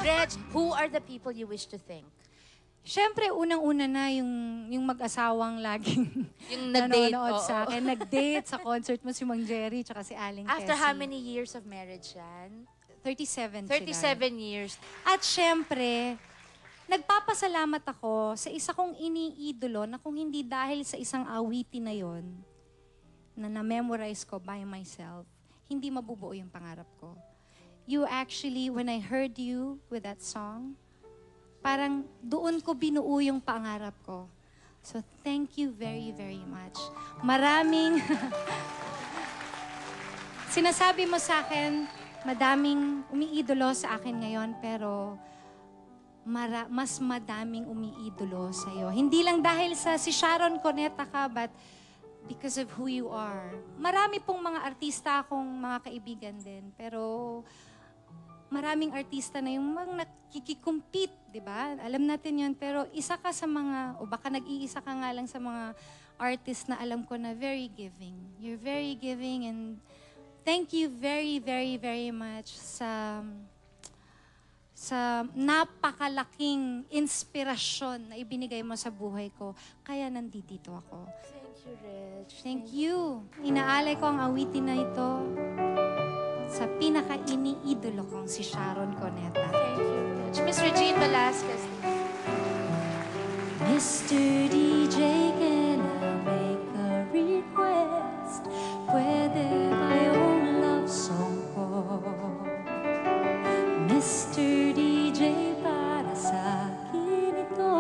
Reg, who are the people you wish to thank? Siyempre, unang-una na yung mag-asawang laging Yung nag-date, nanonood sa akin. Nag-date sa concert mo si Mang Jerry tsaka si Aling Tessie. After how many years of marriage yan? 37 37 years. At siyempre, nagpapasalamat ako sa isa kong iniidolo na kung hindi dahil sa isang awitin na yon na na-memorize ko by myself, hindi mabubuo yung pangarap ko. You actually, when I heard you with that song, parang doon ko binuo yung pangarap ko. So, thank you very, very much. Maraming... Sinasabi mo sa akin, madaming umiidolo sa akin ngayon, pero mas madaming umiidolo sa'yo. Hindi lang dahil sa si Sharon Cuneta ka, but because of who you are. Marami pong mga artista akong mga kaibigan din, pero maraming artista na yung mga nakikikompete, di ba? Alam natin yun, pero isa ka sa mga, o baka nag-iisa ka nga lang sa mga artist na alam ko na very giving. You're very giving, and thank you very, very, very much sa napakalaking inspirasyon na ibinigay mo sa buhay ko. Kaya nandito ako. Thank you, Reg. Thank you. Inaalay ko ang awitin na ito sa pinaka-iniidolo kong si Sharon Cuneta. Thank you, Reg. Miss Regine Velasquez. Mr. DJ, can I make a request? Pwede ba yung love song ko? Mr. DJ, para sa akin ito,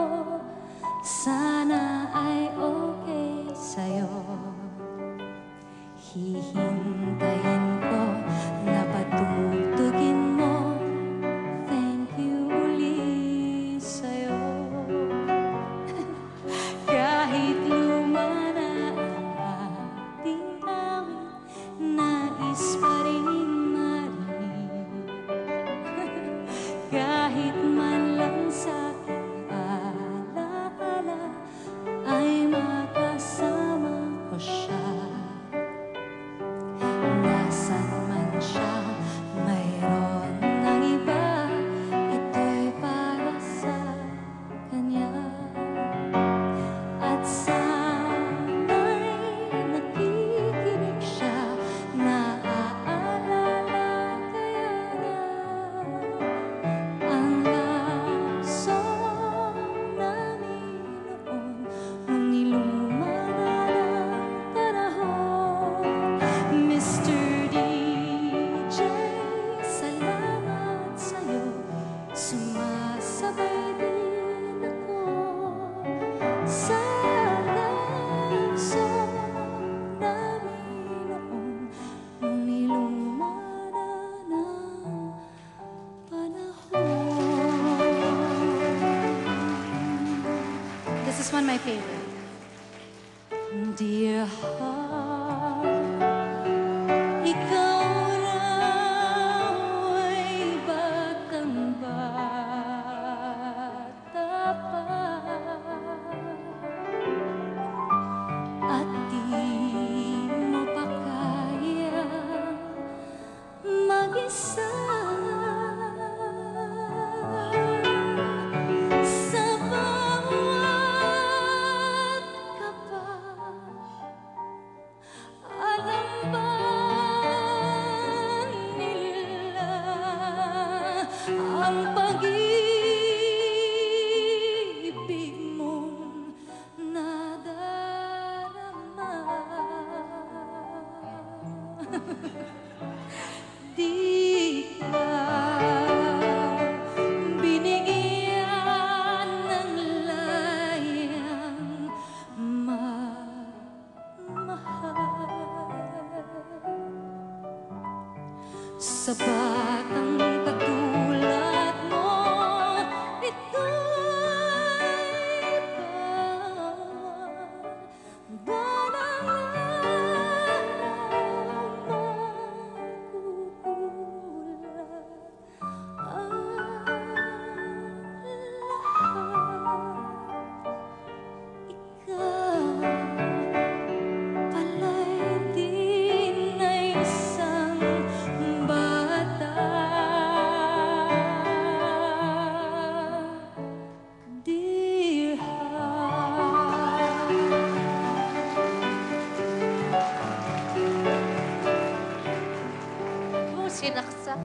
sana ay okay sa'yo. Hihintayin ko na patutugin mo, thank you uli sa'yo. Kahit luma na ang ating awit, nais pa rin marinig. Kahit man lang sa aking alaala, ay makasama ko siya. Nasaan man siya, mayroon ng iba, ito'y para sa kanya. At sana'y nakikinig siya, naaalala kaya niya ang love song namin noon, nung niluma na ng panahon. Mr. DJ, salamat sa'yo, sumasabay din ako sa love song namin noon, nung niluma na ng panahon. This is one of my favorite. Dear heart, ikaw raw ay batang-bata pa, at di mo pa kaya mag-isa. Sa bawat kapa, alam ba nila ang pag-ibig mong nadarama? Di ka binigyan ng layang sa batang katulad mo, ito'y balang magugulat ang lahat. Ikaw pala'y di na isang bata. sinas